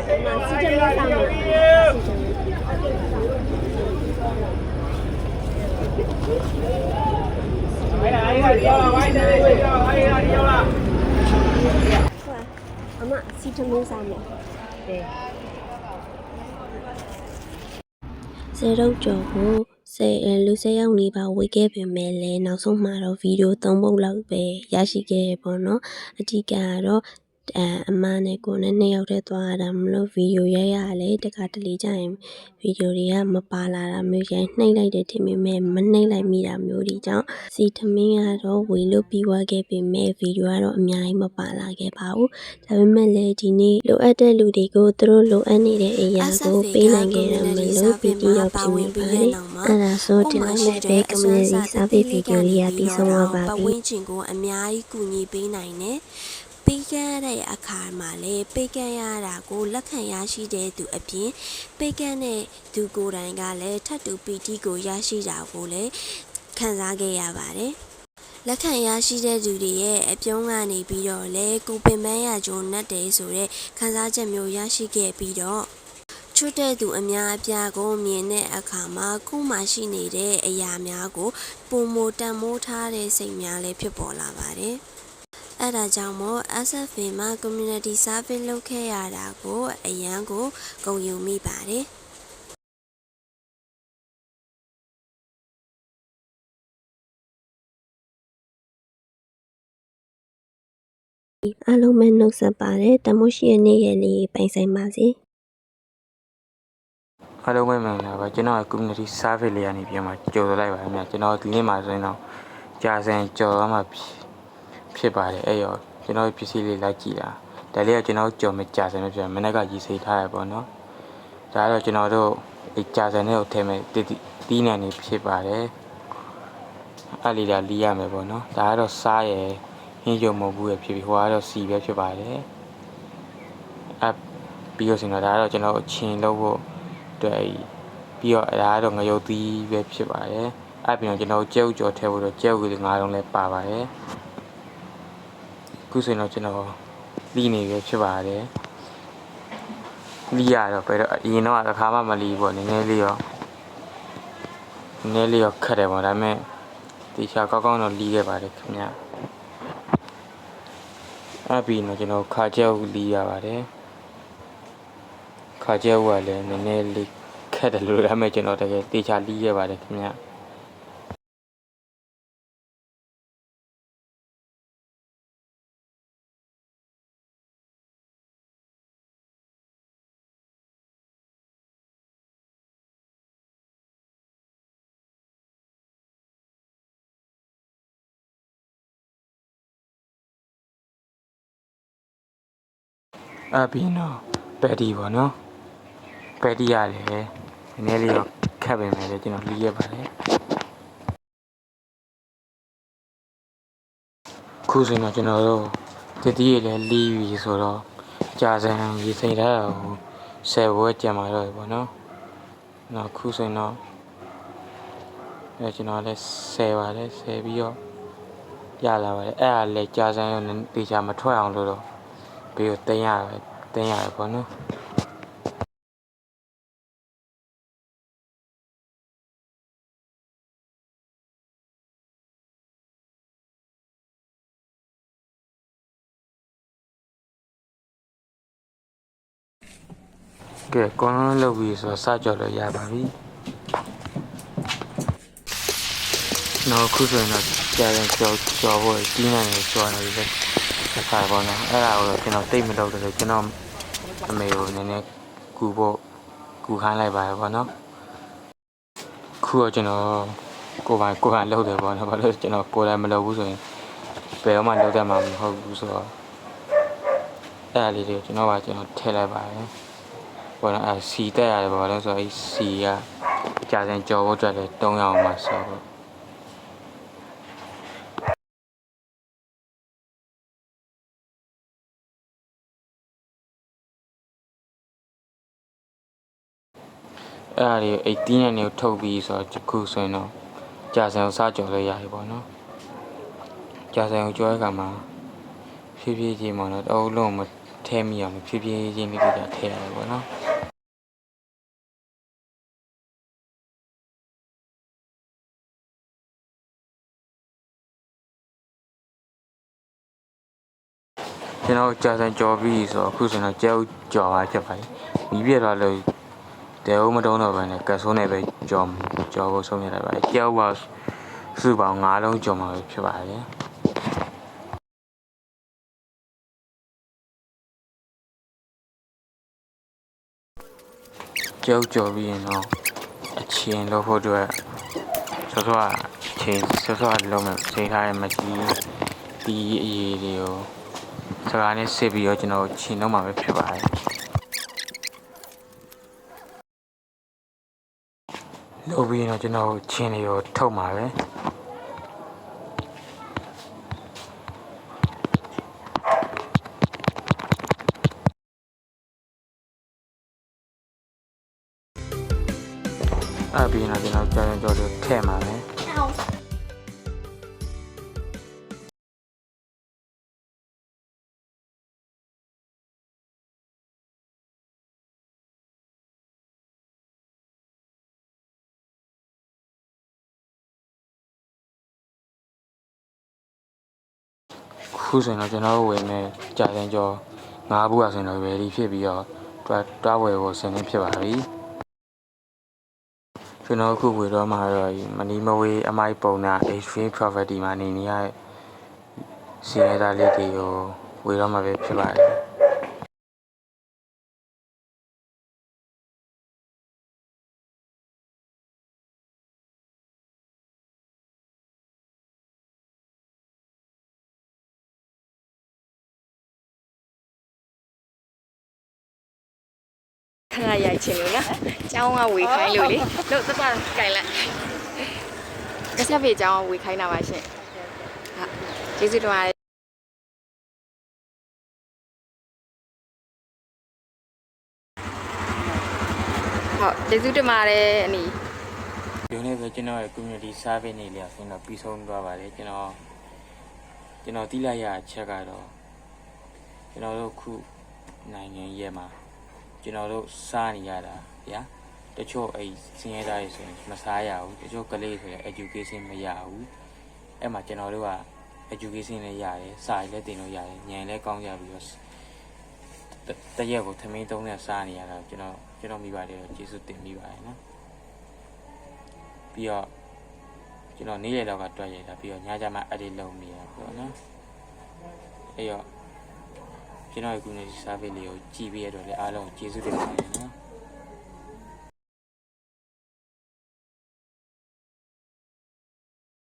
I: အမစီချင်လို့ဆောင်တယ်စီချင်အမစီချင်လို့ဆောင်တယ်စေတော့ကျော်ကိုလူ10ယောက်နေပါဝေခဲ့ပေမဲ့လည်းနောက်ဆုံးမှာတော့ဗီဒီယို3ပုတ်လောက်ပဲရရှိခဲ့ရပေါ့နော်အဓိကကတော့အမနဲ့ကိုနဲ့2ယောက်တည်းသွားရတာမလို့ဗီဒီယိုရိုက်ရလဲတခါတလေကြာရင်ဗီဒီယိုတွေကမပါလာတာမျိုးရိုက်နှိမ့်လိုက်တယ်ထင်ပေမဲ့မနှိမ့်လိုက်မိတာမျိုးဒီကြောင့်စီထမင်းကတော့ဝေလို့ပြီးသွားခဲ့ပေမဲ့ဗီဒီယိုကတော့အများကြီးမပါလာခဲ့ပါဘူးဒါပေမဲ့လည်းဒီနေ့လိုအပ်တဲ့လူတွေကိုသူတို့လိုအပ်နေတဲ့အရာကိုပေးနိုင်ခဲ့တယ်မလို့ပြီးပြီးတော့ပြင်နေပါတယ်အဲ့ဒါဆိုဒီလောက်နဲ့ပဲ community service ဗီဒီယိုလေးကပြီးဆုံးသွားပါပြီဝင်းချင်ကိုအများကြီးကူညီပေးနိုင်တယ်ပေးကမ်းတဲ့အခါမှာလည်းပေးကမ်းရတာကိုလက်ခံရရှိတဲ့သူအပြင်ပေးကမ်းတဲ့သူကိုယ်တိုင်ကလည်းထပ်တူပီတိကိုရရှိတာကိုလည်းခံစားခဲ့ရပါတယ်လက်ခံရရှိတဲ့သူတွေရဲ့အပြုံးကနေပြီးတော့လေကိုပင်ပန်းရကြုံနဲ့တယ်ဆိုတဲ့ခံစားချက်မျိုးရရှိခဲ့ပြီးတော့ချွတ်တဲ့သူအများအပြားကိုမြင်တဲ့အခါမှာခုမှရှိနေတဲ့အရာများကိုပုံမတန်မိုးထားတဲ့စိတ်များလည်းဖြစ်ပေါ်လာပါတယ်အဲ့ဒါကြောင့်မို့ SFA မှာ community service လုပ်ခဲ့ရတာကိုအရန်ကိုဂုဏ်ယူမိပါတယ်အားလုံးပဲနှုတ်ဆက်ပါတယ်တမိုးရှိရဲ့နေ့ရက်လေးပိုင်ဆိုင်ပါစေ
B: အားလုံးပဲမင်္ဂလာပါကျွန်တော် community service လေးကနေပြန်มาကြိုဆိုလိုက်ပါခင်ဗျာကျွန်တော်ဒီနေ့မှာဆိုရင်တော့ကြာစံကြော်မှာဖြစ်ပါတယ်အဲ့ရောကျွန်တော်ပစ္စည်းလေးလိုက်ကြည့်တာဒါလေးကကျွန်တော်ကြော်မကြာစံမဖြစ်မနေ့ကရီစိတ်ထားရပေါ့နော်ဒါကတော့ကျွန်တော်တို့ကြာစံနဲ့ကိုထည့်မယ်တီးနံနေဖြစ်ပါတယ်အဲ့လေးဒါလီးရမယ်ပေါ့နော်ဒါကတော့စားရယ်ဟင်းကြုံမဟုတ်ဘူးရဖြစ်ပြီးဟိုကတော့စီပဲဖြစ်ပါတယ်ပြီးတော့ဆိုတော့ဒါကတော့ကျွန်တော်အချင်းလို့ဖို့တွေ့ပြီးတော့ဒါကတော့ငရုတ်သီးပဲဖြစ်ပါတယ်အဲ့ပြီးတော့ကျွန်တော်ကြက်ဥကြော်ထည့်ဖို့တော့ကြက်ဥကလေး9လုံးလည်းပါပါတယ်ခုဆိုရင်တော့ကျွန်တော်လီးနေပဲဖြစ်ပါတယ်လီးရတော့ပဲတော့အရင်တော့တစ်ခါမှမလီးပေါ့နည်းနည်းလေးရောခက်တယ်ပေါ့ဒါပေမဲ့ဒီချာကောင်းတော့လီးခဲ့ပါတယ်ခင်ဗျအဲ့ပြီးတော့ကျွန်တော်ခါကြက်ဥလီးရပါတယ်ခါကြက်ဥကလည်းနည်းနည်းလေးခက်တယ်လို့ဒါပေမဲ့ကျွန်တော်တကယ်တေချာလီးခဲ့ပါတယ်ခင်ဗျအဲ့ပြီးတော့ပက်တီပေါ့နော်ပက်တီရတယ်နည်းနည်းလေးတော့ခက်ပေမဲ့လည်းကျွန်တော်လီးရပါတယ်ခုဆိုရင်တော့ကျွန်တော်တို့တတိရလည်းလီးပြီဆိုတော့ကြာစံရေစိမ်ထားတာကို10ဘွဲကြံมาတော့ပေါ့နော်နောက်ခုဆိုရင်တော့ကျွန်တော်လည်း10ပါတယ်10ပြီးတော့ရလာပါတယ်အဲ့ဒါလည်းကြာစံရောတေချာမထွက်အောင်လို့တော့ပြီးတော့တင်းရတယ်ပေါ့နော်
J: ကဲကောင်းလုံးလုပ်ပြီးဆိုတော့စကြော်လို့ရပါပြီနောက်ခုဆိုရင်တော့ကြာရင်ကြော်ဖို့ကြီးနေတယ်ဆိုတော့လည်းတစ်ခါပေါ့နော်အဲ့ဒါကိုကျွန်တော်တိတ်မလုပ်တယ်ကျွန်တော်အမေကိုနည်းနည်းကူခိုင်းလိုက်ပါရပေါ့နော်ခုတော့ကျွန်တော်ကိုယ်ပိုင်လုပ်တယ်ပေါ့နော်ဘာလို့ကျွန်တော်ကိုယ်လည်းမလုပ်ဘူးဆိုရင်ဘယ်တော့မှလုပ်တတ်မှာမဟုတ်ဘူးဆိုတော့အဲ့ဒါလေးတွေကျွန်တော်ထည့်လိုက်ပါတယ်ပေါ့နော်အဲ့စီတက်ရတယ်ပေါ့လို့ဆိုတော့အဲ့စီကအကြစင်ကြော်ဖို့အတွက်လည်း3ရောင်မှဆိုတော့အဲ့ဒါတွေအဲ့တင်းရနေကိုထုတ်ပြီးဆိုတော့ခုဆိုရင်တော့ကြာစံကိုစကြော်လို့ရတယ်ပေါ့နော်ကြာစံကိုကြော်တဲ့အခါမှာဖြည်းဖြည်းချင်းပေါ့နော်အုပ်လုံးမထဲမိအောင်ဖြည်းဖြည်းချင်းလေးတွေထည့်ရတယ်ပေါ့နော်ကျွန်တော်ကြာစံကြော်ပြီးဆိုတော့ခုဆိုရင်တော့ကျဲဥကြော်ပါဖြစ်ပါတယ်မိပြတော့လို့တဲဦးမတုံးတော့ပဲနဲ့ကတ်ဆိုးနဲ့ပဲကြော်ဖို့ဆုံးဖြတ်လိုက်ပါတယ်ကျဲဥကစုပေါင်း9လုံးကြော်မှာပဲဖြစ်ပါတယ်ကြောက်ကြော်ပြီးရင်တော့အချင်းလို့ဖို့အတွက်စောစောအချင်းစောစောလုံးမဲ့ချိန်ထားတဲ့မကြီးဒီအရေးတွေကိုစကားနဲ့စစ်ပြီးတော့ကျွန်တော်ချင်းတော့မှာပဲဖြစ်ပါတယ်လို့ပြီးတော့ကျွန်တော်ချင်းတွေကိုထုတ်မှာပဲအပြီးတော့ကျွန်တော်ကြာရင်ကြော်လို့ထည့်မှာပဲခုဆိုရင်တော့ကျွန်တော်ဝင်နေကြာရင်ကြော်9ဘူးဆိုရင်တော့ ready ဖြစ်ပြီးတော့တွားဝယ်ဖို့ဆင်နေဖြစ်ပါပြီကျွန်တော်အခုဝေတော့မှာတော့မနီမဝေးအမိုက်ပုံနာ extreme property မှာနေရစီရတာလေးတွေကိုဝေတော့မှာပဲဖြစ်ပါတယ်
K: ခဏရိုက်ချင်လို့နော်ကျောင်းကဝေခိုင်းလို့လေလို့သက်သက်ကြိုင်လိုက်တစ်ချက်ပြေကျောင်းကဝေခိုင်းတာပါရှင်ဟုတ်ကျေးဇူးတင်ပါတယ်ဟုတ်ကျေးဇူးတင်ပါတယ်အနီ
J: ဒီနေ့ပဲကျွန်တော်ရဲ့ community service နေလေဆင်းတော့ပြီးဆုံးသွားပါတယ်ကျွန်တော်သိလိုက်ရအချက်ကတော့ကျွန်တော်တို့ခုနိုင်ငံရဲ့မှာကျွန်တော်တို့စားနေရတာဗျာတချို့အဲ့စင်းရဲသားတွေဆိုရင်မစားရဘူးတချို့ကလေးဆိုရင် education မရဘူးအဲ့မှာကျွန်တော်တို့က education လည်းရတယ်စာရေးလည်းသင်လို့ရတယ်ဉာဏ်လည်းကောင်းကြပြီးတော့တရက်ကိုသမင်း3နဲ့စားနေရတာကျွန်တော်မိပါတယ်ကျေးဇူးတင်မိပါတယ်နော်ပြီးတော့ကျွန်တော်နေ့ရက်တော့ကတွက်ရတာပြီးတော့ညကြမှာ edit လုပ်မိရပေါ့နော်အဲ့တော့ကျွန်တော်ရဲ့ community service လေးကိုကြည့်ပြီးရတော့လည်းအားလုံးကျေးဇူးတင်ပါတယ်နော်